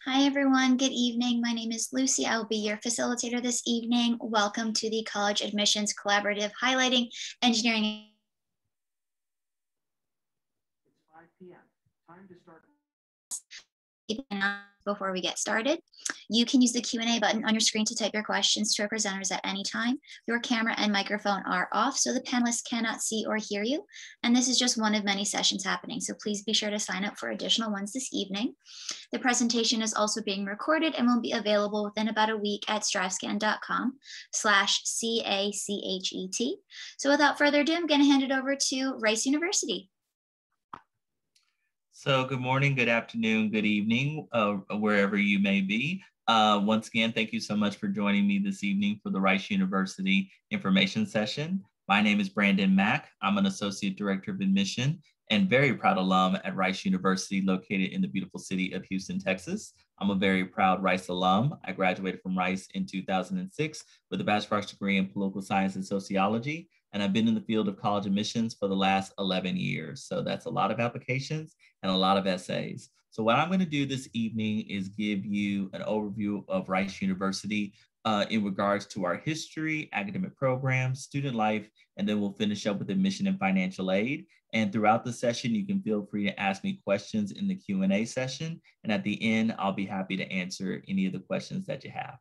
Hi, everyone. Good evening. My name is Lucy. I will be your facilitator this evening. Welcome to the College Admissions Collaborative Highlighting Engineering. It's 5 p.m. Time to start. Before we get started, you can use the Q&A button on your screen to type your questions to our presenters at any time. Your camera and microphone are off, so the panelists cannot see or hear you. And this is just one of many sessions happening, so please be sure to sign up for additional ones this evening. The presentation is also being recorded and will be available within about a week at strivescan.com/CACHET. So without further ado, I'm going to hand it over to Rice University. So good morning, good afternoon, good evening, wherever you may be. Once again, thank you so much for joining me this evening for the Rice University information session. My name is Brandon Mack. I'm an Associate Director of Admission and very proud alum at Rice University, located in the beautiful city of Houston, Texas. I'm a very proud Rice alum. I graduated from Rice in 2006 with a bachelor's degree in political science and sociology. And I've been in the field of college admissions for the last 11 years. So that's a lot of applications and a lot of essays. So what I'm going to do this evening is give you an overview of Rice University in regards to our history, academic programs, student life, and then we'll finish up with admission and financial aid. And throughout the session, you can feel free to ask me questions in the Q&A session. And at the end, I'll be happy to answer any of the questions that you have.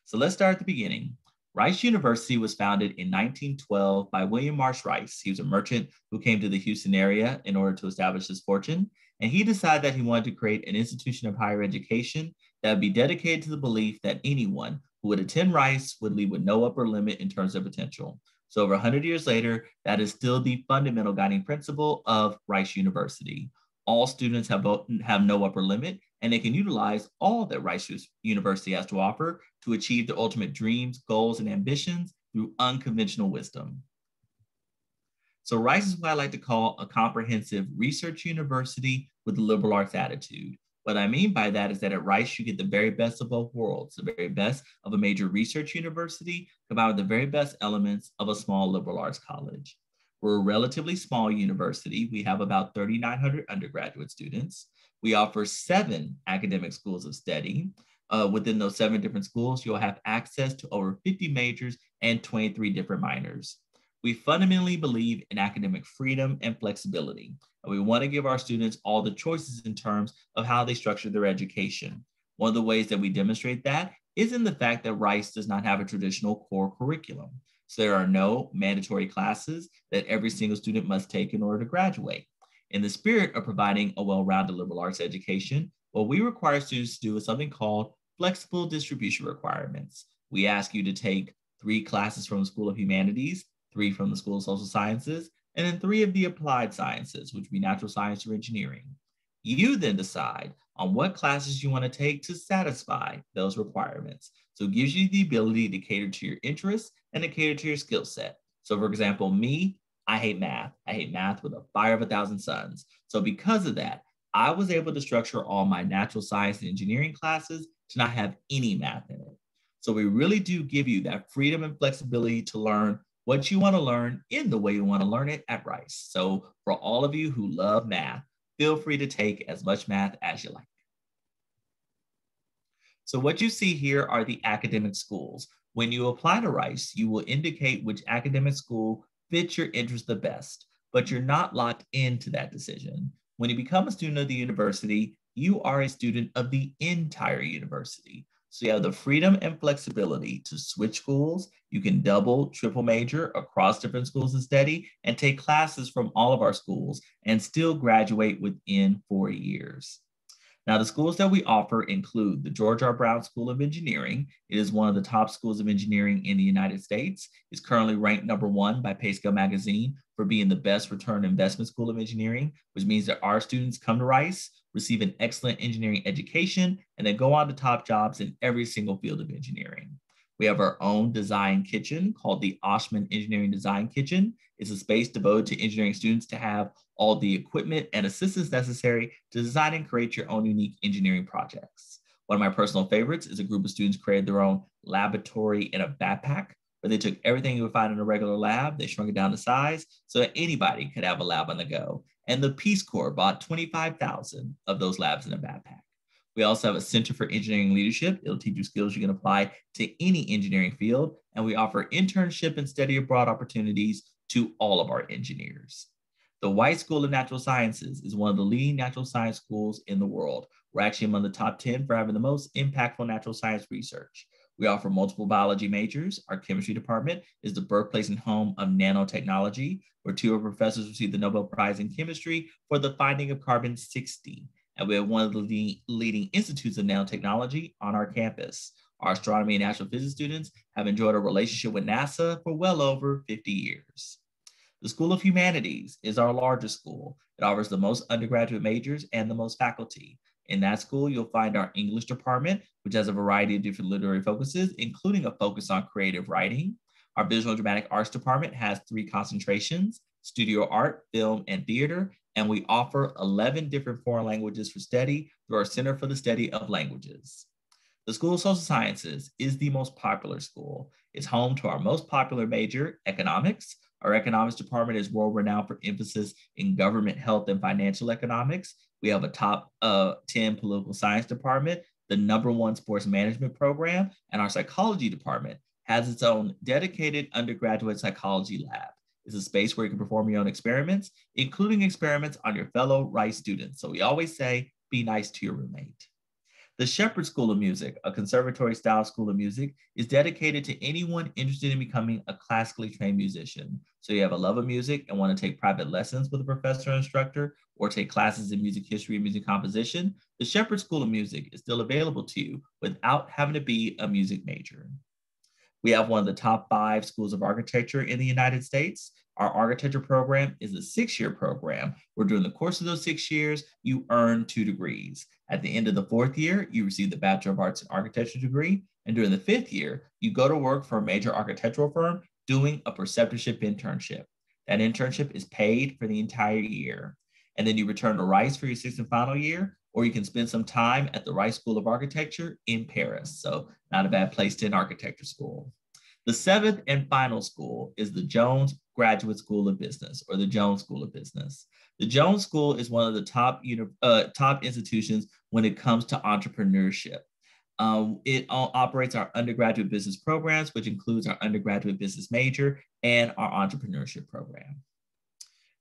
So let's start at the beginning. Rice University was founded in 1912 by William Marsh Rice. He was a merchant who came to the Houston area in order to establish his fortune. And he decided that he wanted to create an institution of higher education that would be dedicated to the belief that anyone who would attend Rice would leave with no upper limit in terms of potential. So over 100 years later, that is still the fundamental guiding principle of Rice University. All students have no upper limit, and they can utilize all that Rice University has to offer to achieve their ultimate dreams, goals, and ambitions through unconventional wisdom. So Rice is what I like to call a comprehensive research university with a liberal arts attitude. What I mean by that is that at Rice, you get the very best of both worlds, the very best of a major research university combined with the very best elements of a small liberal arts college. We're a relatively small university. We have about 3,900 undergraduate students. We offer 7 academic schools of study. Within those 7 different schools, you'll have access to over 50 majors and 23 different minors. We fundamentally believe in academic freedom and flexibility, and we want to give our students all the choices in terms of how they structure their education. One of the ways that we demonstrate that is in the fact that Rice does not have a traditional core curriculum. So there are no mandatory classes that every single student must take in order to graduate. In the spirit of providing a well-rounded liberal arts education, what we require students to do is something called flexible distribution requirements. We ask you to take 3 classes from the School of Humanities, 3 from the School of Social Sciences, and then 3 of the applied sciences, which would be natural science or engineering. You then decide on what classes you want to take to satisfy those requirements. So it gives you the ability to cater to your interests and to cater to your skill set. So for example, me, I hate math. I hate math with a fire of 1,000 suns. So because of that, I was able to structure all my natural science and engineering classes to not have any math in it. So we really do give you that freedom and flexibility to learn what you want to learn in the way you want to learn it at Rice. So for all of you who love math, feel free to take as much math as you like. So what you see here are the academic schools. When you apply to Rice, you will indicate which academic school fits your interest the best, but you're not locked into that decision. When you become a student of the university, you are a student of the entire university. So you have the freedom and flexibility to switch schools. You can double, triple major across different schools of study and take classes from all of our schools and still graduate within 4 years. Now, the schools that we offer include the George R. Brown School of Engineering. It is one of the top schools of engineering in the United States. It's currently ranked #1 by PayScale Magazine for being the best return investment school of engineering, which means that our students come to Rice, receive an excellent engineering education, and then go on to top jobs in every single field of engineering. We have our own design kitchen called the Oshman Engineering Design Kitchen. It's a space devoted to engineering students to have all the equipment and assistance necessary to design and create your own unique engineering projects. One of my personal favorites is a group of students created their own laboratory in a backpack, where they took everything you would find in a regular lab, they shrunk it down to size so that anybody could have a lab on the go. And the Peace Corps bought 25,000 of those labs in a backpack. We also have a Center for Engineering Leadership. It'll teach you skills you can apply to any engineering field. And we offer internship and study abroad opportunities to all of our engineers. The White School of Natural Sciences is one of the leading natural science schools in the world. We're actually among the top 10 for having the most impactful natural science research. We offer multiple biology majors. Our chemistry department is the birthplace and home of nanotechnology, where two of our professors received the Nobel Prize in Chemistry for the finding of carbon-60. And we have one of the leading institutes of nanotechnology on our campus. Our astronomy and natural physics students have enjoyed a relationship with NASA for well over 50 years. The School of Humanities is our largest school. It offers the most undergraduate majors and the most faculty. In that school, you'll find our English department, which has a variety of different literary focuses, including a focus on creative writing. Our Visual and Dramatic Arts department has 3 concentrations: studio art, film, and theater, and we offer 11 different foreign languages for study through our Center for the Study of Languages. The School of Social Sciences is the most popular school. It's home to our most popular major, economics. Our economics department is world renowned for emphasis in government, health, and financial economics. We have a top 10 political science department, the #1 sports management program, and our psychology department has its own dedicated undergraduate psychology lab. It's a space where you can perform your own experiments, including experiments on your fellow Rice students. So we always say, be nice to your roommate. The Shepherd School of Music, a conservatory-style school of music, is dedicated to anyone interested in becoming a classically trained musician. So you have a love of music and want to take private lessons with a professor or instructor, or take classes in music history and music composition, the Shepherd School of Music is still available to you without having to be a music major. We have one of the top 5 schools of architecture in the United States. Our architecture program is a 6-year program where during the course of those 6 years, you earn 2 degrees. At the end of the 4th year, you receive the Bachelor of Arts in Architecture degree. And during the 5th year, you go to work for a major architectural firm doing a preceptorship internship. That internship is paid for the entire year. And then you return to Rice for your 6th and final year, or you can spend some time at the Rice School of Architecture in Paris. So not a bad place to an architecture school. The 7th and final school is the Jones Graduate School of Business, or the Jones School of Business. The Jones School is one of the top institutions when it comes to entrepreneurship. It operates our undergraduate business programs, which includes our undergraduate business major and our entrepreneurship program.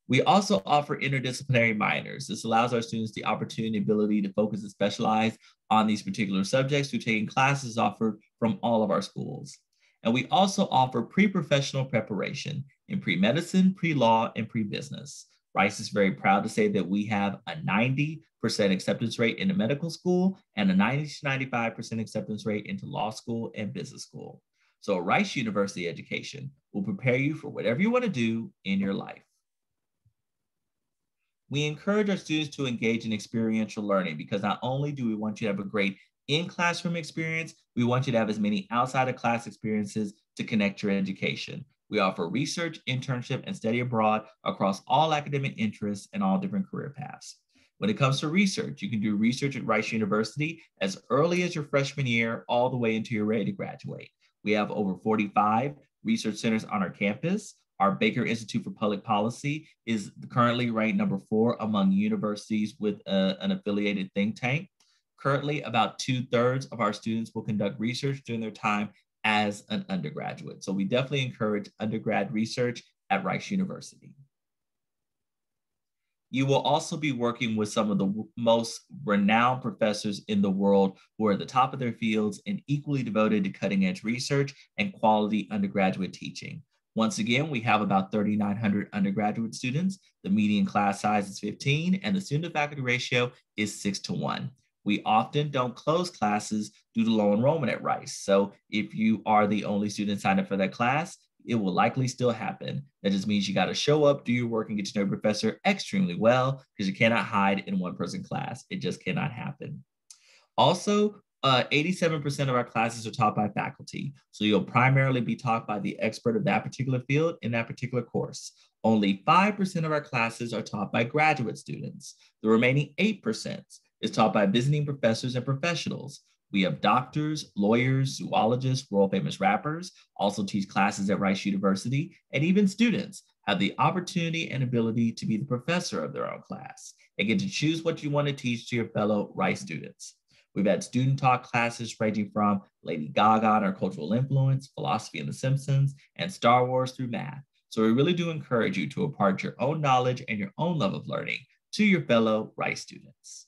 We also offer interdisciplinary minors. This allows our students the opportunity and ability to focus and specialize on these particular subjects through taking classes offered from all of our schools. And we also offer pre-professional preparation in pre-medicine, pre-law, and pre-business. Rice is very proud to say that we have a 90% acceptance rate into medical school and a 90 to 95% acceptance rate into law school and business school. So Rice University education will prepare you for whatever you want to do in your life. We encourage our students to engage in experiential learning because not only do we want you to have a great in-classroom experience, we want you to have as many outside of class experiences to connect your education. We offer research, internship, and study abroad across all academic interests and all different career paths. When it comes to research, you can do research at Rice University as early as your freshman year, all the way until you're ready to graduate. We have over 45 research centers on our campus. Our Baker Institute for Public Policy is currently ranked #4 among universities with an affiliated think tank. Currently, about 2/3 of our students will conduct research during their time as an undergraduate. So we definitely encourage undergrad research at Rice University. You will also be working with some of the most renowned professors in the world who are at the top of their fields and equally devoted to cutting edge research and quality undergraduate teaching. Once again, we have about 3,900 undergraduate students. The median class size is 15 and the student to faculty ratio is 6:1. We often don't close classes due to low enrollment at Rice. So if you are the only student signed up for that class, it will likely still happen. That just means you got to show up, do your work, and get to know your professor extremely well because you cannot hide in one-person class. It just cannot happen. Also, 87% of our classes are taught by faculty. So you'll primarily be taught by the expert of that particular field in that particular course. Only 5% of our classes are taught by graduate students. The remaining 8% is taught by visiting professors and professionals. We have doctors, lawyers, zoologists, world famous rappers, also teach classes at Rice University, and even students have the opportunity and ability to be the professor of their own class and get to choose what you want to teach to your fellow Rice students. We've had student talk classes ranging from Lady Gaga and her cultural influence, philosophy and The Simpsons, and Star Wars through math. So we really do encourage you to impart your own knowledge and your own love of learning to your fellow Rice students.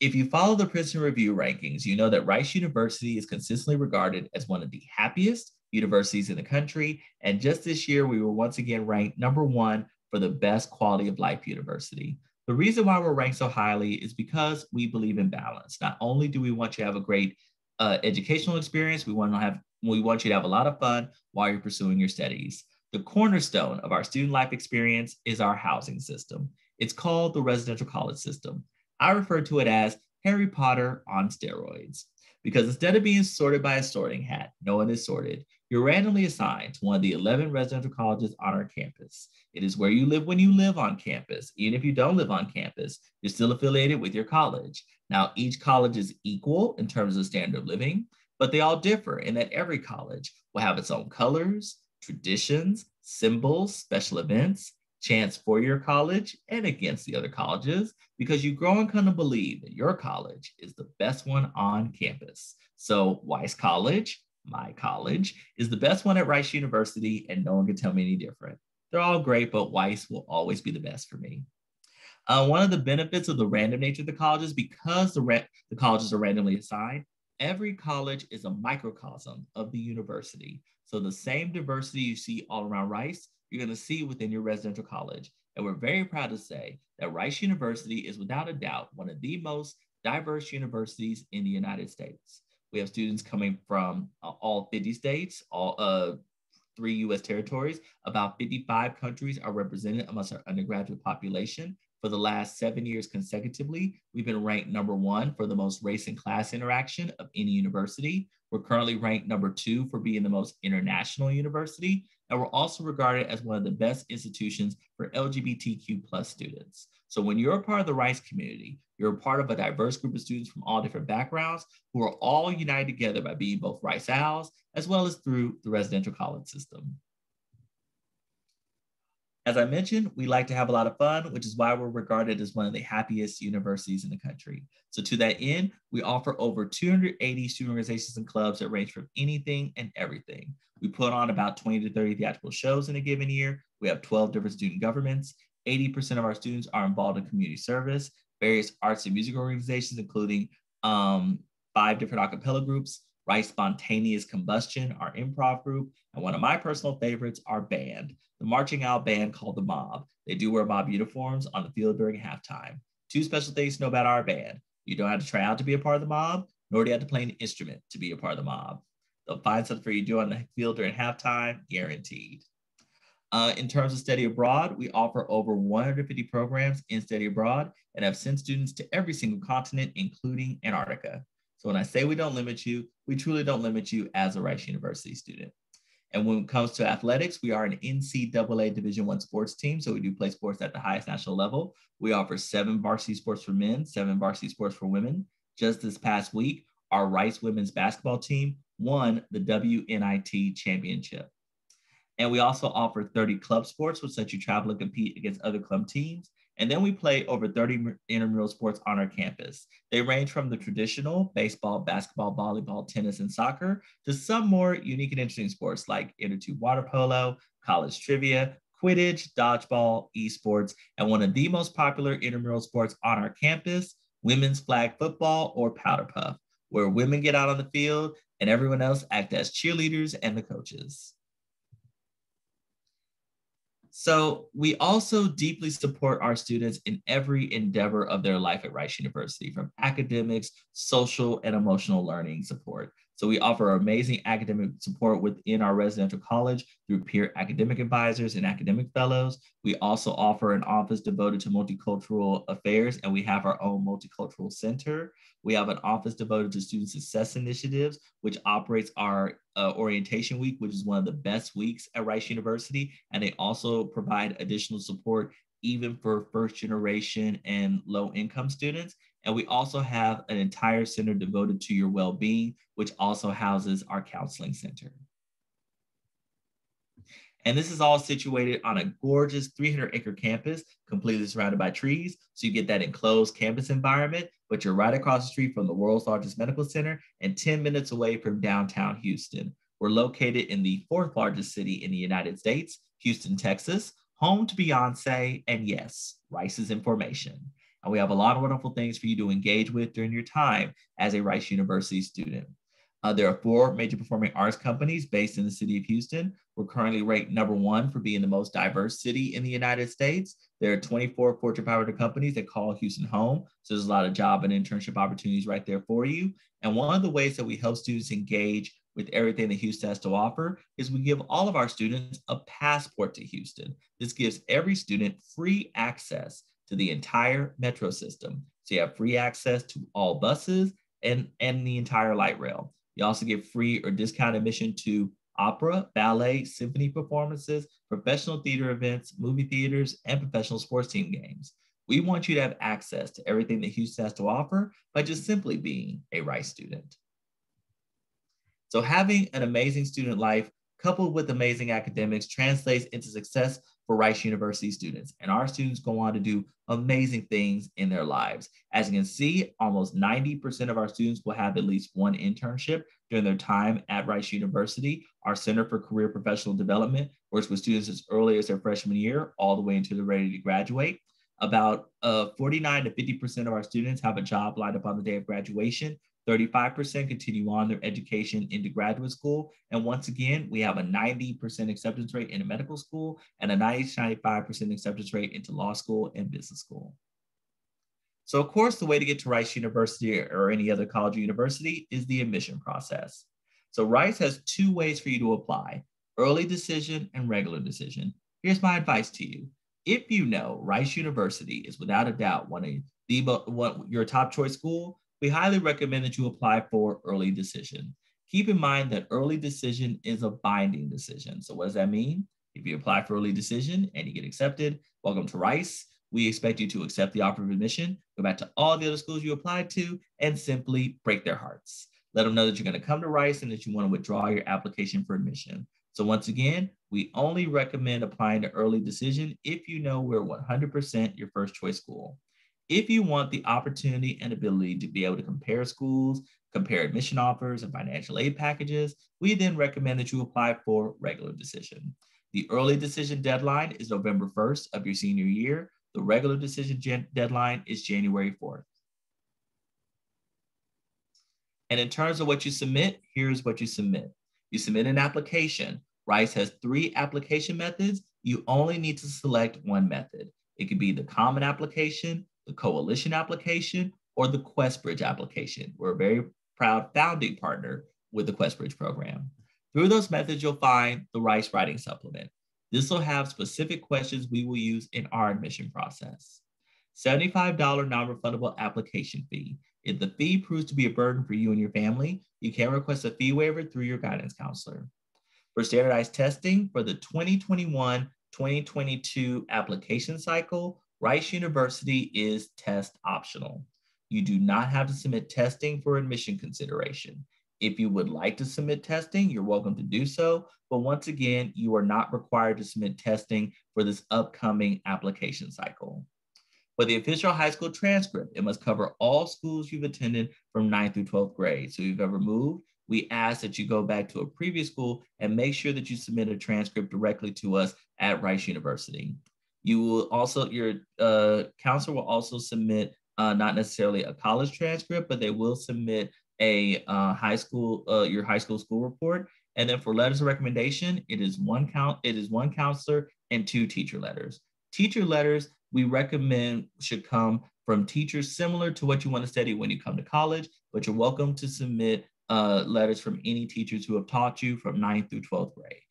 If you follow the Princeton Review rankings, you know that Rice University is consistently regarded as one of the happiest universities in the country. And just this year, we were once again ranked #1 for the best quality of life university. The reason why we're ranked so highly is because we believe in balance. Not only do we want you to have a great educational experience, we want you to have a lot of fun while you're pursuing your studies. The cornerstone of our student life experience is our housing system. It's called the residential college system. I refer to it as Harry Potter on steroids, because instead of being sorted by a sorting hat, no one is sorted. You're randomly assigned to one of the 11 residential colleges on our campus. It is where you live when you live on campus. Even if you don't live on campus, you're still affiliated with your college. Now, each college is equal in terms of standard of living, but they all differ in that every college will have its own colors, traditions, symbols, special events, chants for your college and against the other colleges, because you grow and come to believe that your college is the best one on campus. So Weiss College, my college, is the best one at Rice University, and no one can tell me any different. They're all great, but Weiss will always be the best for me. One of the benefits of the random nature of the colleges, because the colleges are randomly assigned, every college is a microcosm of the university. So the same diversity you see all around Rice, you're going to see within your residential college. And we're very proud to say that Rice University is without a doubt one of the most diverse universities in the United States. We have students coming from all 50 states, all 3 US territories. About 55 countries are represented amongst our undergraduate population. For the last 7 years consecutively, we've been ranked #1 for the most race and class interaction of any university. We're currently ranked #2 for being the most international university. And we're also regarded as one of the best institutions for LGBTQ+ students. So when you're a part of the Rice community, you're a part of a diverse group of students from all different backgrounds who are all united together by being both Rice Owls as well as through the residential college system. As I mentioned, we like to have a lot of fun, which is why we're regarded as one of the happiest universities in the country. So to that end, we offer over 280 student organizations and clubs that range from anything and everything. We put on about 20 to 30 theatrical shows in a given year. We have 12 different student governments. 80% of our students are involved in community service, various arts and music organizations, including 5 different a cappella groups, Rice Spontaneous Combustion, our improv group, and one of my personal favorites, our band, the marching out band called the Mob. They do wear mob uniforms on the field during halftime. 2 special things to know about our band. You don't have to try out to be a part of the mob, nor do you have to play an instrument to be a part of the mob. They'll find something for you to do on the field during halftime, guaranteed. In terms of study abroad, we offer over 150 programs in study abroad and have sent students to every single continent, including Antarctica. So when I say we don't limit you, we truly don't limit you as a Rice University student. And when it comes to athletics, we are an NCAA Division I sports team. So we do play sports at the highest national level. We offer 7 varsity sports for men, 7 varsity sports for women. Just this past week, our Rice women's basketball team won the WNIT championship. And we also offer 30 club sports, which let you travel and compete against other club teams. And then we play over 30 intramural sports on our campus. They range from the traditional baseball, basketball, volleyball, tennis, and soccer to some more unique and interesting sports like inter-tube water polo, college trivia, Quidditch, dodgeball, esports, and one of the most popular intramural sports on our campus, women's flag football or powder puff, where women get out on the field and everyone else act as cheerleaders and the coaches. So we also deeply support our students in every endeavor of their life at Rice University, from academics, social, and emotional learning support. So we offer amazing academic support within our residential college through peer academic advisors and academic fellows. We also offer an office devoted to multicultural affairs, and we have our own multicultural center. We have an office devoted to student success initiatives, which operates our orientation week, which is one of the best weeks at Rice University. And they also provide additional support even for first generation and low income students. And we also have an entire center devoted to your well-being, which also houses our counseling center. And this is all situated on a gorgeous 300-acre campus, completely surrounded by trees. So you get that enclosed campus environment, but you're right across the street from the world's largest medical center and 10 minutes away from downtown Houston. We're located in the fourth largest city in the United States, Houston, Texas, home to Beyonce, and yes, Rice is in formation. And we have a lot of wonderful things for you to engage with during your time as a Rice University student. There are 4 major performing arts companies based in the city of Houston. We're currently ranked #1 for being the most diverse city in the United States. There are 24 Fortune 500 companies that call Houston home. So there's a lot of job and internship opportunities right there for you. And one of the ways that we help students engage with everything that Houston has to offer is we give all of our students a passport to Houston. This gives every student free access to the entire metro system. So you have free access to all buses and the entire light rail. You also get free or discounted admission to opera, ballet, symphony performances, professional theater events, movie theaters, and professional sports team games. We want you to have access to everything that Houston has to offer by just simply being a Rice student. So having an amazing student life coupled with amazing academics translates into success for Rice University students. And our students go on to do amazing things in their lives. As you can see, almost 90% of our students will have at least one internship during their time at Rice University. Our Center for Career Professional Development works with students as early as their freshman year, all the way until they're ready to graduate. About 49 to 50% of our students have a job lined up on the day of graduation. 35% continue on their education into graduate school. And once again, we have a 90% acceptance rate in a medical school and a 90 to 95% acceptance rate into law school and business school. So of course, the way to get to Rice University or any other college or university is the admission process. So Rice has 2 ways for you to apply: early decision and regular decision. Here's my advice to you. If you know Rice University is without a doubt your top choice school, we highly recommend that you apply for early decision. Keep in mind that early decision is a binding decision. So what does that mean? If you apply for early decision and you get accepted, welcome to Rice. We expect you to accept the offer of admission, go back to all the other schools you applied to, and simply break their hearts. Let them know that you're going to come to Rice and that you want to withdraw your application for admission. So once again, we only recommend applying to early decision if you know we're 100% your first choice school. If you want the opportunity and ability to be able to compare schools, compare admission offers and financial aid packages, we then recommend that you apply for regular decision. The early decision deadline is November 1st of your senior year. The regular decision deadline is January 4th. And in terms of what you submit, here's what you submit. You submit an application. Rice has 3 application methods. You only need to select one method. It could be the common application, the coalition application, or the QuestBridge application. We're a very proud founding partner with the QuestBridge program. Through those methods, you'll find the Rice Writing Supplement. This will have specific questions we will use in our admission process. $75 non-refundable application fee. If the fee proves to be a burden for you and your family, you can request a fee waiver through your guidance counselor. For standardized testing for the 2021-2022 application cycle, Rice University is test optional. You do not have to submit testing for admission consideration. If you would like to submit testing, you're welcome to do so. But once again, you are not required to submit testing for this upcoming application cycle. For the official high school transcript, it must cover all schools you've attended from 9th through 12th grade. So if you've ever moved, we ask that you go back to a previous school and make sure that you submit a transcript directly to us at Rice University. You will also, your counselor will also submit not necessarily a college transcript, but they will submit a your high school school report. And then for letters of recommendation, it is one counselor and 2 teacher letters. Teacher letters we recommend should come from teachers similar to what you want to study when you come to college, but you're welcome to submit letters from any teachers who have taught you from 9th through 12th grade.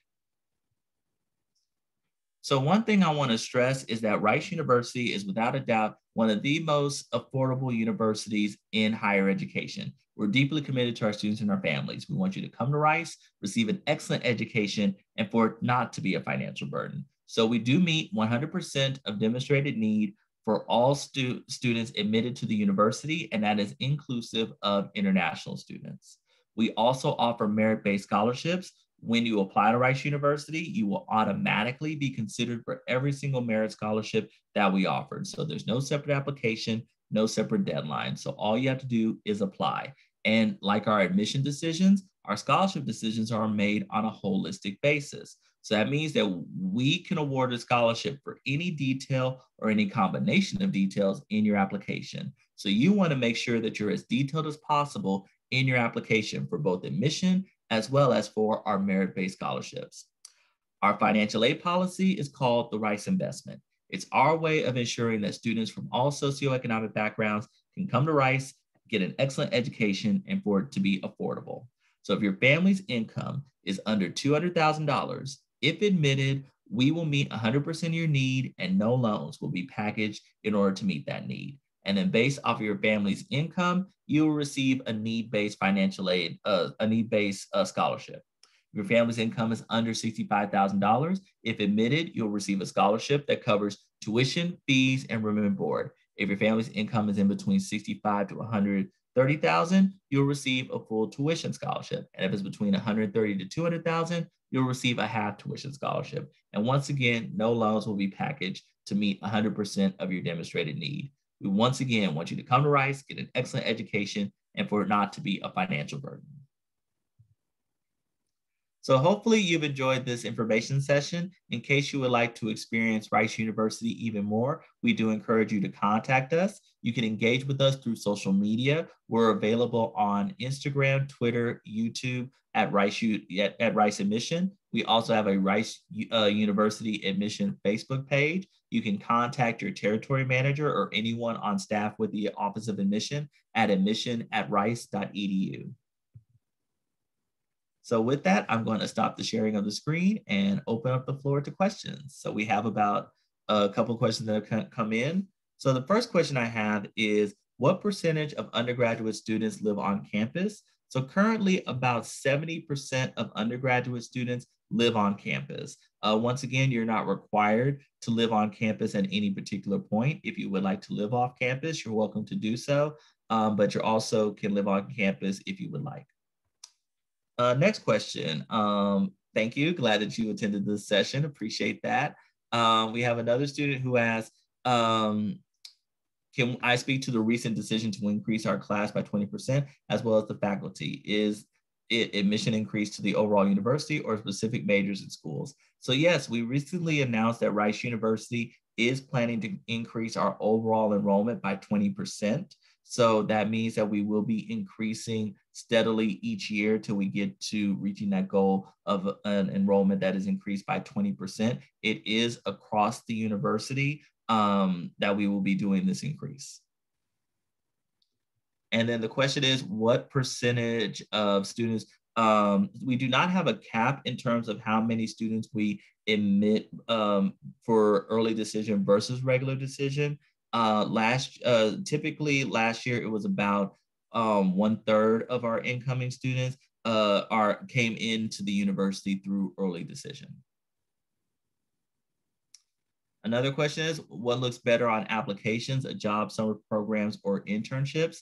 So one thing I want to stress is that Rice University is without a doubt one of the most affordable universities in higher education. We're deeply committed to our students and our families. We want you to come to Rice, receive an excellent education, and for it not to be a financial burden. So we do meet 100% of demonstrated need for all students admitted to the university, and that is inclusive of international students. We also offer merit-based scholarships When you apply to Rice University, you will automatically be considered for every single merit scholarship that we offered. So there's no separate application, no separate deadline. So all you have to do is apply. And like our admission decisions, our scholarship decisions are made on a holistic basis. So that means that we can award a scholarship for any detail or any combination of details in your application. So you want to make sure that you're as detailed as possible in your application for both admission as well as for our merit-based scholarships. Our financial aid policy is called the Rice Investment. It's our way of ensuring that students from all socioeconomic backgrounds can come to Rice, get an excellent education, and for it to be affordable. So if your family's income is under $200,000, if admitted, we will meet 100% of your need and no loans will be packaged in order to meet that need. And then based off of your family's income, you will receive a need-based financial aid, a need-based scholarship. If your family's income is under $65,000, if admitted, you'll receive a scholarship that covers tuition, fees, and room and board. If your family's income is in between $65,000 to $130,000, you'll receive a full tuition scholarship. And if it's between $130,000 to $200,000, you'll receive a half tuition scholarship. And once again, no loans will be packaged to meet 100% of your demonstrated need. We once again want you to come to Rice, get an excellent education, and for it not to be a financial burden. So hopefully you've enjoyed this information session. In case you would like to experience Rice University even more, we do encourage you to contact us. You can engage with us through social media. We're available on Instagram, Twitter, YouTube at Rice Admission. We also have a Rice University Admission Facebook page. You can contact your territory manager or anyone on staff with the Office of Admission at admission@rice.edu. So with that, I'm going to stop the sharing of the screen and open up the floor to questions. So we have about a couple of questions that have come in. So the first question I have is, what percentage of undergraduate students live on campus? So currently about 70% of undergraduate students live on campus. Once again, you're not required to live on campus at any particular point. If you would like to live off campus, you're welcome to do so, but you also can live on campus if you would like. Next question. Thank you. Glad that you attended this session. Appreciate that. We have another student who asks, can I speak to the recent decision to increase our class by 20% as well as the faculty? Is it admission increase to the overall university or specific majors and schools? So yes, we recently announced that Rice University is planning to increase our overall enrollment by 20%. So that means that we will be increasing steadily each year till we get to reaching that goal of an enrollment that is increased by 20%. It is across the university that we will be doing this increase. And then the question is, what percentage of students, we do not have a cap in terms of how many students we admit for early decision versus regular decision. Typically last year, it was about 1/3 of our incoming students came into the university through early decision. Another question is, what looks better on applications, a job, summer programs, or internships?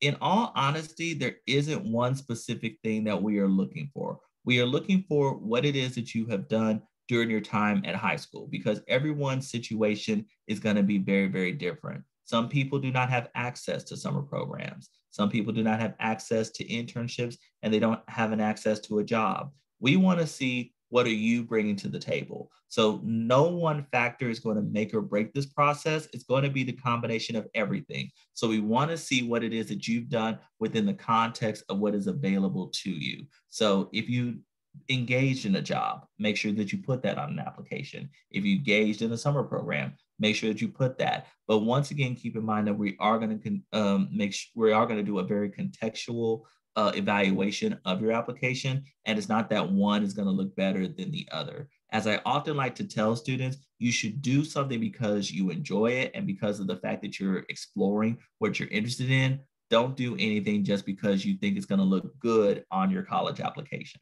In all honesty, there isn't one specific thing that we are looking for. We are looking for what it is that you have done during your time at high school, because everyone's situation is going to be very, very different. Some people do not have access to summer programs. Some people do not have access to internships, and they don't have an access to a job. We want to see, what are you bringing to the table? So no one factor is going to make or break this process. It's going to be the combination of everything. So we want to see what it is that you've done within the context of what is available to you. So if you engaged in a job, make sure that you put that on an application. If you engaged in a summer program, make sure that you put that. But once again, keep in mind that we are going to do a very contextual evaluation of your application. And it's not that one is going to look better than the other. As I often like to tell students, you should do something because you enjoy it and because of the fact that you're exploring what you're interested in. Don't do anything just because you think it's going to look good on your college application.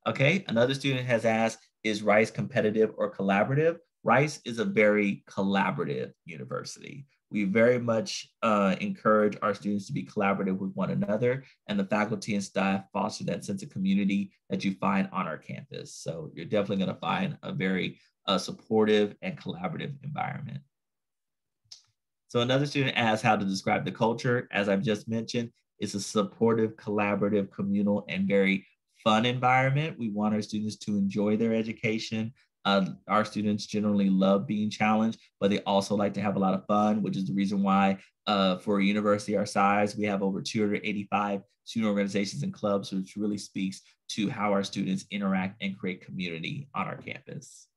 Okay, another student has asked, is Rice competitive or collaborative? Rice is a very collaborative university. We very much encourage our students to be collaborative with one another, and the faculty and staff foster that sense of community that you find on our campus. So you're definitely going to find a very supportive and collaborative environment. So another student asked how to describe the culture. As I've just mentioned, it's a supportive, collaborative, communal, and very fun environment. We want our students to enjoy their education. Our students generally love being challenged, but they also like to have a lot of fun, which is the reason why for a university our size, we have over 285 student organizations and clubs, which really speaks to how our students interact and create community on our campus.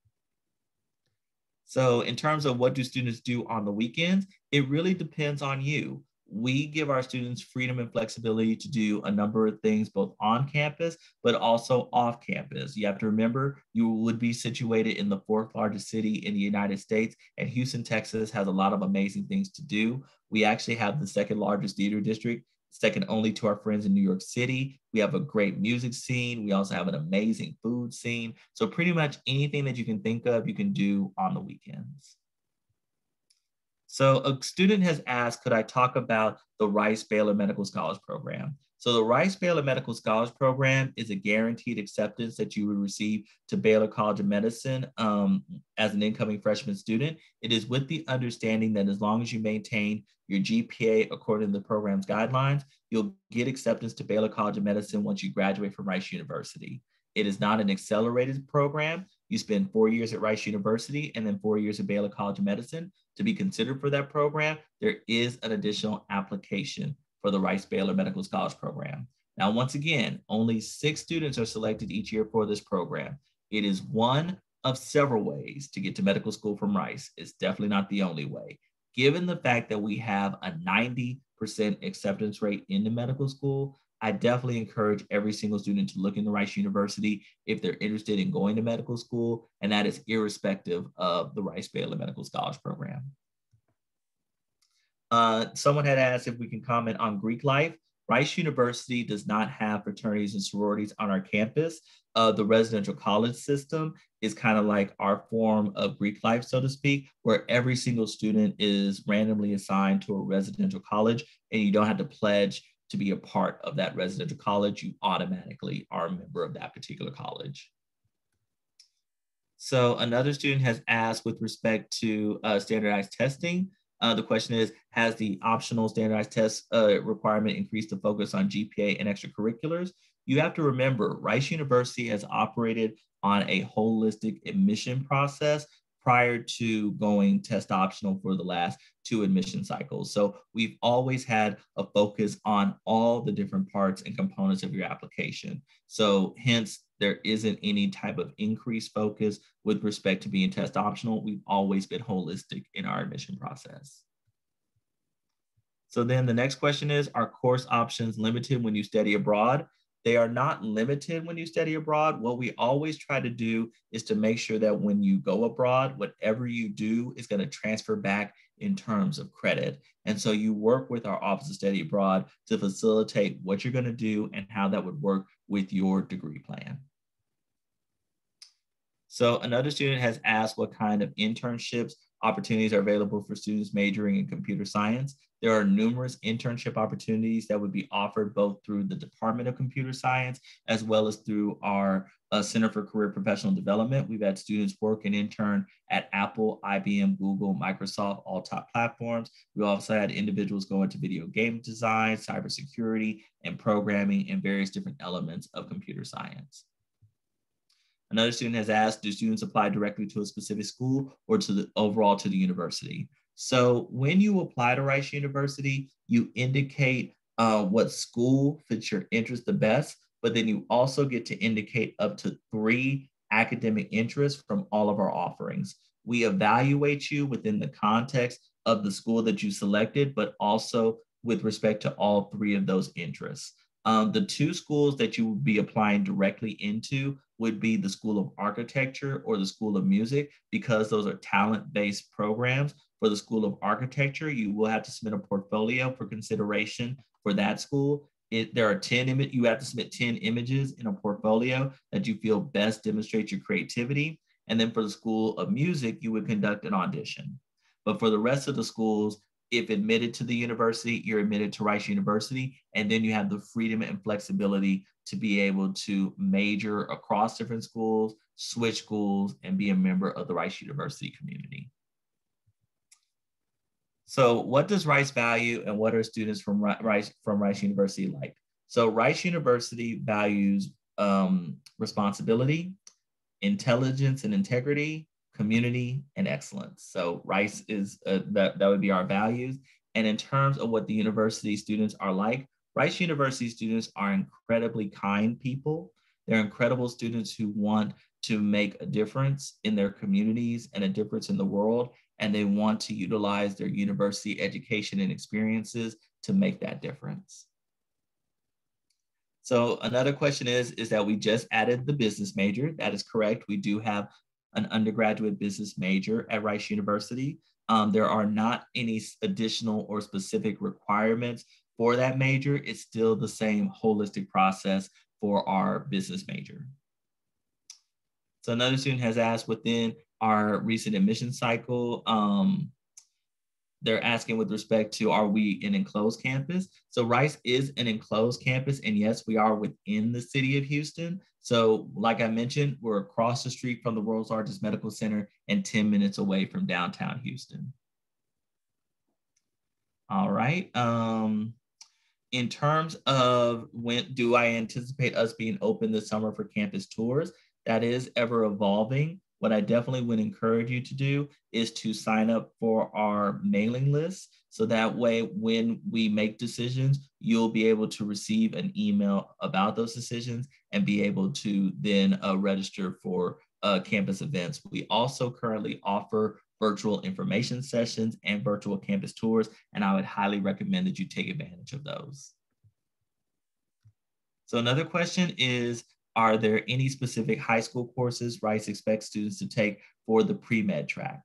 So in terms of what do students do on the weekends, it really depends on you. We give our students freedom and flexibility to do a number of things, both on campus, but also off campus. You have to remember, you would be situated in the fourth largest city in the United States, and Houston, Texas has a lot of amazing things to do. We actually have the second largest theater district, second only to our friends in New York City. We have a great music scene. We also have an amazing food scene. So pretty much anything that you can think of, you can do on the weekends. So a student has asked, could I talk about the Rice Baylor Medical Scholars Program? So the Rice Baylor Medical Scholars Program is a guaranteed acceptance that you would receive to Baylor College of Medicine as an incoming freshman student. It is with the understanding that as long as you maintain your GPA according to the program's guidelines, you'll get acceptance to Baylor College of Medicine once you graduate from Rice University. It is not an accelerated program. You spend 4 years at Rice University and then 4 years at Baylor College of Medicine. To be considered for that program, there is an additional application for the Rice Baylor Medical Scholars Program. Now, once again, only 6 students are selected each year for this program. It is one of several ways to get to medical school from Rice. It's definitely not the only way. Given the fact that we have a 90% acceptance rate into medical school, I definitely encourage every single student to look into Rice University if they're interested in going to medical school, and that is irrespective of the Rice Baylor Medical Scholars Program. Someone had asked if we can comment on Greek life. Rice University does not have fraternities and sororities on our campus. The residential college system is kind of like our form of Greek life, so to speak, where every single student is randomly assigned to a residential college, and you don't have to pledge to be a part of that residential college. You automatically are a member of that particular college. So another student has asked with respect to standardized testing. The question is, has the optional standardized test requirement increased the focus on GPA and extracurriculars? You have to remember, Rice University has operated on a holistic admission process prior to going test optional for the last 2 admission cycles. So we've always had a focus on all the different parts and components of your application. So hence, there isn't any type of increased focus with respect to being test optional. We've always been holistic in our admission process. So then the next question is, are course options limited when you study abroad? They are not limited when you study abroad. What we always try to do is to make sure that when you go abroad, whatever you do is going to transfer back in terms of credit. And so you work with our Office of Study Abroad to facilitate what you're going to do and how that would work with your degree plan. So another student has asked what kind of internships opportunities are available for students majoring in computer science. There are numerous internship opportunities that would be offered both through the Department of Computer Science as well as through our Center for Career Professional Development. We've had students work and intern at Apple, IBM, Google, Microsoft, all top platforms. We also had individuals go into video game design, cybersecurity, and programming and various different elements of computer science. Another student has asked, do students apply directly to a specific school or to the overall to the university? So when you apply to Rice University, you indicate what school fits your interest the best, but then you also get to indicate up to 3 academic interests from all of our offerings. We evaluate you within the context of the school that you selected, but also with respect to all 3 of those interests. The 2 schools that you would be applying directly into would be the School of Architecture or the School of Music, because those are talent-based programs. For the School of Architecture, you will have to submit a portfolio for consideration for that school. You have to submit 10 images in a portfolio that you feel best demonstrate your creativity. And then for the School of Music, you would conduct an audition. But for the rest of the schools, if admitted to the university, you're admitted to Rice University, and then you have the freedom and flexibility to be able to major across different schools, switch schools, and be a member of the Rice University community. So what does Rice value, and what are students from Rice University like? So Rice University values responsibility, intelligence and integrity, community, and excellence. So Rice is, that would be our values. And in terms of what the university students are like, Rice University students are incredibly kind people. They're incredible students who want to make a difference in their communities and a difference in the world. And they want to utilize their university education and experiences to make that difference. So another question is that we just added the business major. That is correct. We do have an undergraduate business major at Rice University. There are not any additional or specific requirements for that major. It's still the same holistic process for our business major. So another student has asked, within our recent admission cycle, they're asking with respect to, are we an enclosed campus? So Rice is an enclosed campus, and yes, we are within the city of Houston. So like I mentioned, we're across the street from the world's largest medical center and 10 minutes away from downtown Houston. All right. In terms of when do I anticipate us being open this summer for campus tours, that is ever evolving. What I definitely would encourage you to do is to sign up for our mailing list. So that way, when we make decisions, you'll be able to receive an email about those decisions and be able to then register for campus events. We also currently offer virtual information sessions and virtual campus tours, and I would highly recommend that you take advantage of those. So another question is, are there any specific high school courses Rice expects students to take for the pre-med track?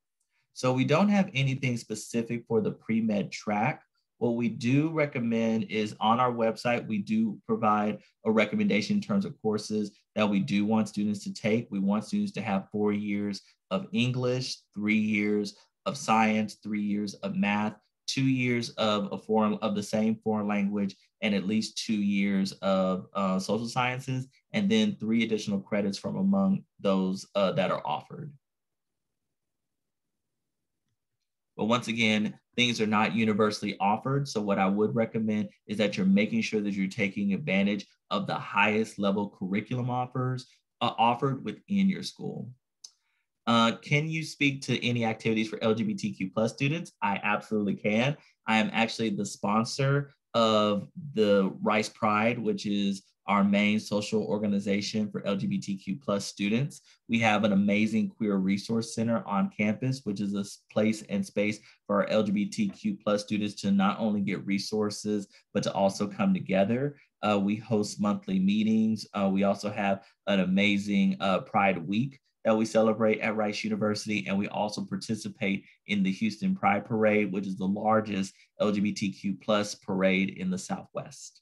So we don't have anything specific for the pre-med track. What we do recommend is, on our website, we do provide a recommendation in terms of courses that we do want students to take. We want students to have 4 years of English, 3 years of science, 3 years of math, 2 years of the same foreign language, and at least 2 years of social sciences, and then 3 additional credits from among those that are offered. But once again, things are not universally offered. So what I would recommend is that you're making sure that you're taking advantage of the highest level curriculum offered within your school. Can you speak to any activities for LGBTQ+ students? I absolutely can. I am actually the sponsor of the Rice Pride, which is our main social organization for LGBTQ+ students. We have an amazing queer resource center on campus, which is a place and space for our LGBTQ+ students to not only get resources, but to also come together. We host monthly meetings. We also have an amazing Pride Week that we celebrate at Rice University, and we also participate in the Houston Pride Parade, which is the largest LGBTQ+ parade in the Southwest.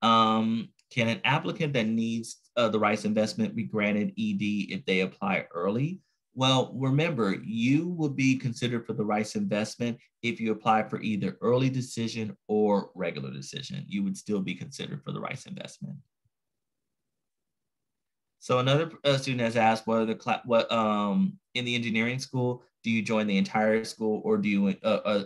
Can an applicant that needs the Rice investment be granted ED if they apply early? Well, remember, you will be considered for the Rice investment if you apply for either early decision or regular decision. You would still be considered for the Rice investment. So another student has asked, in the engineering school, do you join the entire school, or do you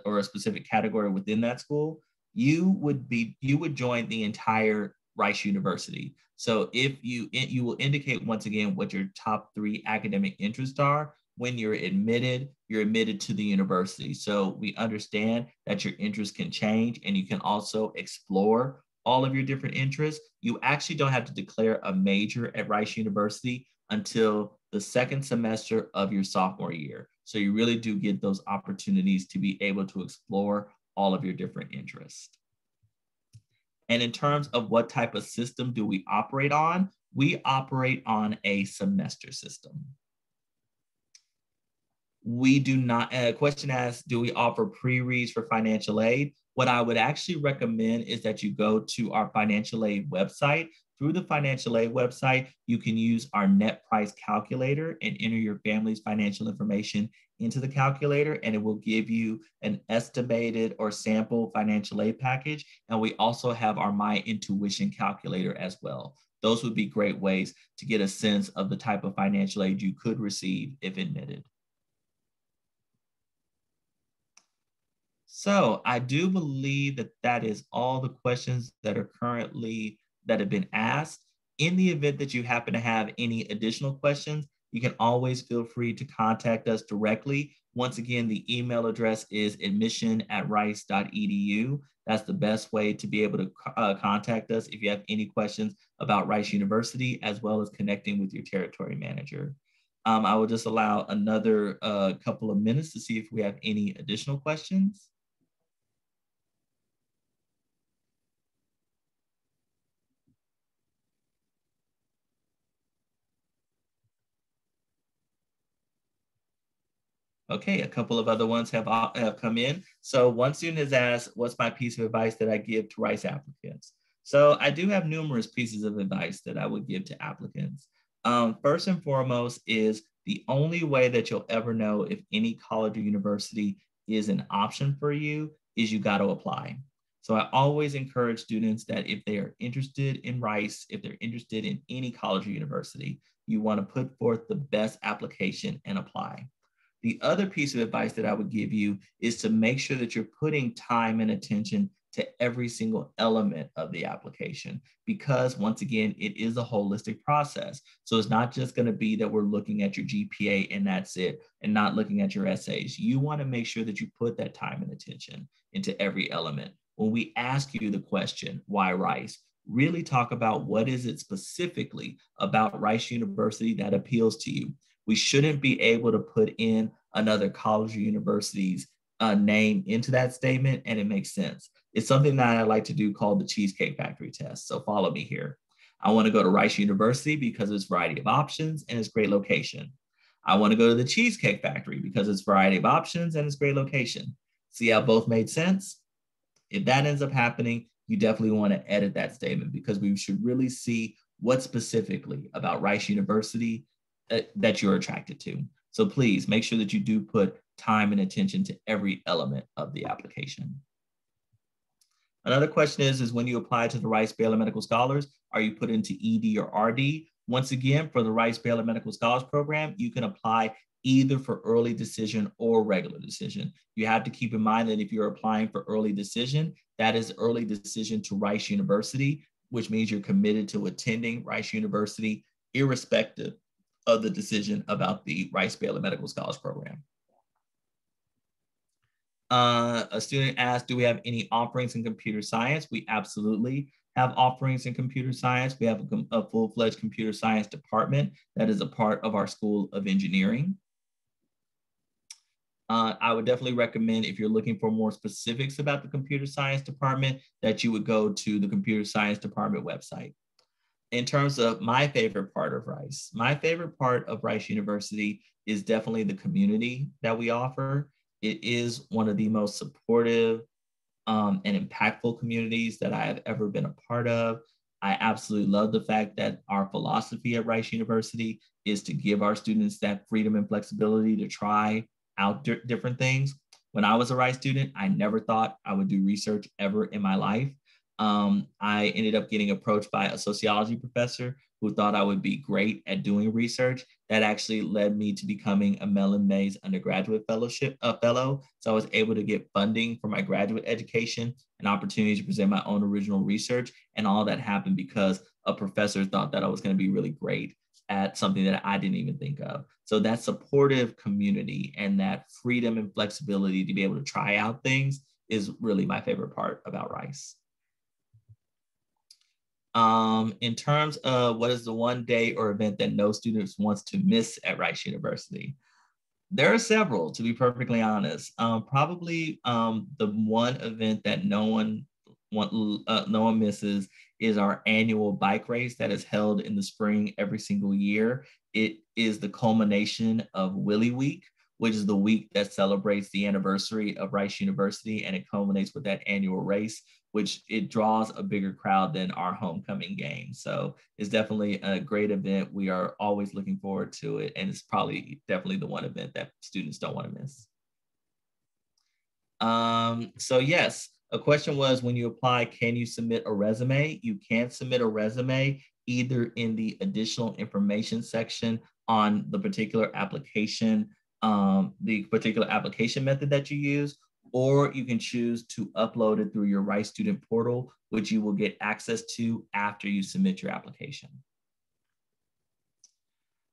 or a specific category within that school? You would join the entire Rice University. So if you will indicate once again what your top 3 academic interests are. When you're admitted to the university. So we understand that your interests can change, and you can also explore all of your different interests. You actually don't have to declare a major at Rice University until the 2nd semester of your sophomore year. So you really do get those opportunities to be able to explore all of your different interests. And in terms of what type of system do we operate on, we operate on a semester system. We do not, a question asks, do we offer pre-reads for financial aid? What I would actually recommend is that you go to our financial aid website. Through the financial aid website, you can use our net price calculator and enter your family's financial information into the calculator, and it will give you an estimated or sample financial aid package. And we also have our My Intuition calculator as well. Those would be great ways to get a sense of the type of financial aid you could receive if admitted. So I do believe that that is all the questions that are currently that have been asked. In the event that you happen to have any additional questions, you can always feel free to contact us directly. Once again, the email address is admission@rice.edu. That's the best way to be able to contact us if you have any questions about Rice University, as well as connecting with your territory manager. I will just allow another couple of minutes to see if we have any additional questions. Okay, a couple of other ones have come in. So one student has asked, what's my piece of advice that I give to Rice applicants? So I do have numerous pieces of advice that I would give to applicants. First and foremost is the only way that you'll ever know if any college or university is an option for you is you got to apply. So I always encourage students that if they are interested in Rice, if they're interested in any college or university, you want to put forth the best application and apply. The other piece of advice that I would give you is to make sure that you're putting time and attention to every single element of the application, because once again, it is a holistic process. So it's not just going to be that we're looking at your GPA and that's it, and not looking at your essays. You want to make sure that you put that time and attention into every element. When we ask you the question, why Rice? Really talk about what is it specifically about Rice University that appeals to you. We shouldn't be able to put in another college or university's name into that statement and it makes sense. It's something that I like to do called the Cheesecake Factory test. So follow me here. I want to go to Rice University because it's a variety of options and it's great location. I want to go to the Cheesecake Factory because it's a variety of options and it's great location. See how both made sense? If that ends up happening, you definitely want to edit that statement because we should really see what specifically about Rice University that you're attracted to. So please make sure that you do put time and attention to every element of the application. Another question is when you apply to the Rice Baylor Medical Scholars, are you put into ED or RD? Once again, for the Rice Baylor Medical Scholars Program, you can apply either for early decision or regular decision. You have to keep in mind that if you're applying for early decision, that is early decision to Rice University, which means you're committed to attending Rice University irrespective of the decision about the Rice Baylor Medical Scholars Program. A student asked, do we have any offerings in computer science? We absolutely have offerings in computer science. We have a full-fledged computer science department that is a part of our School of Engineering. I would definitely recommend, if you're looking for more specifics about the computer science department, that you would go to the computer science department website. In terms of my favorite part of Rice, my favorite part of Rice University is definitely the community that we offer. It is one of the most supportive and impactful communities that I have ever been a part of. I absolutely love the fact that our philosophy at Rice University is to give our students that freedom and flexibility to try out different things. When I was a Rice student, I never thought I would do research ever in my life. I ended up getting approached by a sociology professor who thought I would be great at doing research. That actually led me to becoming a Mellon Mays undergraduate fellow. So I was able to get funding for my graduate education and opportunities to present my own original research. And all that happened because a professor thought that I was going to be really great at something that I didn't even think of. So that supportive community and that freedom and flexibility to be able to try out things is really my favorite part about Rice. In terms of what is the one day or event that no students wants to miss at Rice University, there are several, to be perfectly honest. Probably the one event that no one misses is our annual bike race that is held in the spring every single year. It is the culmination of Willie Week, which is the week that celebrates the anniversary of Rice University, and it culminates with that annual race, which it draws a bigger crowd than our homecoming game. So it's definitely a great event. We are always looking forward to it, and it's probably definitely the one event that students don't want to miss. So yes, a question was, when you apply, can you submit a resume? You can submit a resume either in the additional information section on the particular application method that you use, or you can choose to upload it through your Rice Student Portal, which you will get access to after you submit your application.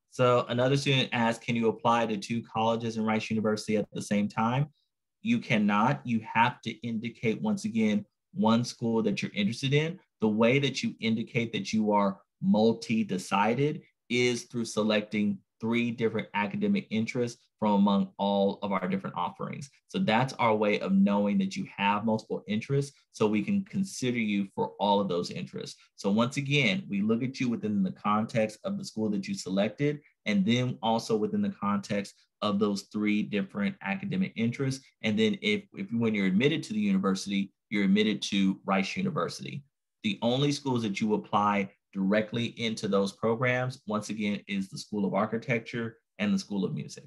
So another student asked, can you apply to 2 colleges in Rice University at the same time? You cannot. You have to indicate, once again, one school that you're interested in. The way that you indicate that you are multi-decided is through selecting 3 different academic interests from among all of our different offerings. So that's our way of knowing that you have multiple interests, so we can consider you for all of those interests. So once again, we look at you within the context of the school that you selected, and then also within the context of those 3 different academic interests. And then if when you're admitted to the university, you're admitted to Rice University. The only schools that you apply directly into those programs, once again, is the School of Architecture and the School of Music.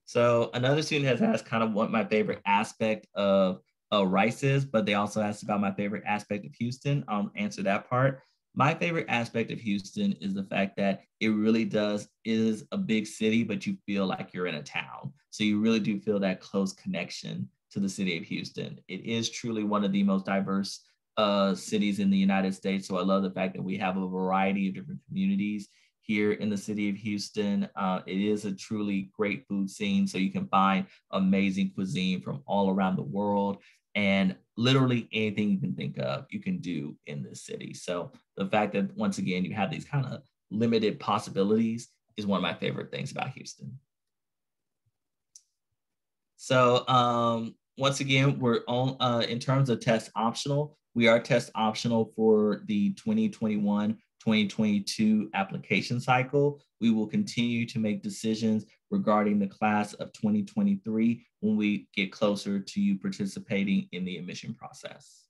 So another student has asked kind of what my favorite aspect of Rice is, but they also asked about my favorite aspect of Houston. I'll answer that part. My favorite aspect of Houston is the fact that it really is a big city, but you feel like you're in a town. So you really do feel that close connection to the city of Houston. It is truly one of the most diverse cities in the United States. So I love the fact that we have a variety of different communities here in the city of Houston. It is a truly great food scene. So you can find amazing cuisine from all around the world, and literally anything you can think of, you can do in this city. So the fact that, once again, you have these kind of limited possibilities is one of my favorite things about Houston. So once again, we're on, in terms of test optional, we are test optional for the 2021-2022 application cycle. We will continue to make decisions regarding the class of 2023 when we get closer to you participating in the admission process.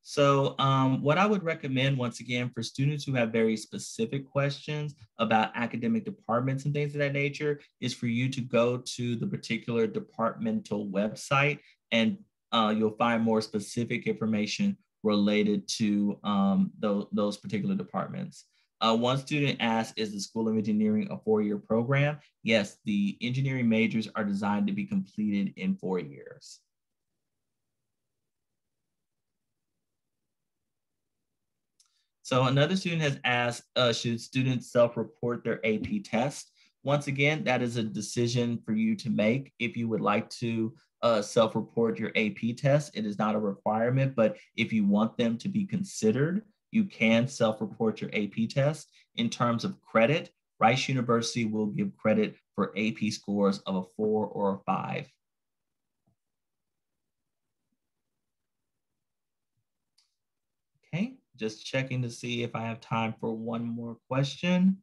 So what I would recommend, once again, for students who have very specific questions about academic departments and things of that nature, is for you to go to the particular departmental website, and you'll find more specific information related to those particular departments. One student asked, is the School of Engineering a 4-year program? Yes, the engineering majors are designed to be completed in 4 years. So another student has asked, should students self-report their AP test? Once again, that is a decision for you to make. If you would like to self-report your AP test, it is not a requirement, but if you want them to be considered, you can self-report your AP test. In terms of credit, Rice University will give credit for AP scores of a 4 or a 5. Okay, just checking to see if I have time for one more question.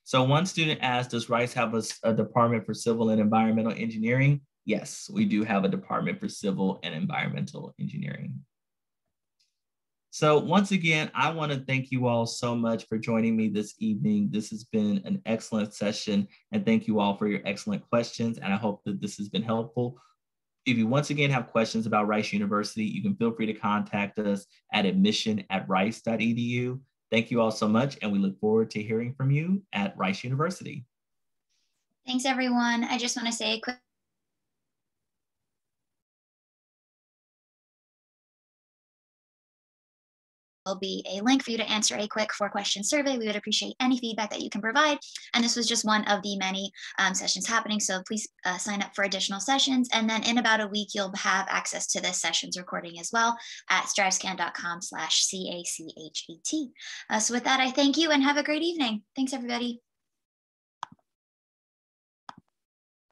So one student asked, does Rice have a department for civil and environmental engineering? Yes, we do have a department for civil and environmental engineering. So once again, I want to thank you all so much for joining me this evening. This has been an excellent session, and thank you all for your excellent questions, and I hope that this has been helpful. If you once again have questions about Rice University, you can feel free to contact us at admission@rice.edu. Thank you all so much, and we look forward to hearing from you at Rice University. Thanks, everyone. I just want to say a quick will be a link for you to answer a quick 4-question survey. We would appreciate any feedback that you can provide. And this was just one of the many sessions happening. So please sign up for additional sessions. And then in about a week, you'll have access to this session's recording as well at strivescan.com/CACHET. So with that, I thank you and have a great evening. Thanks, everybody.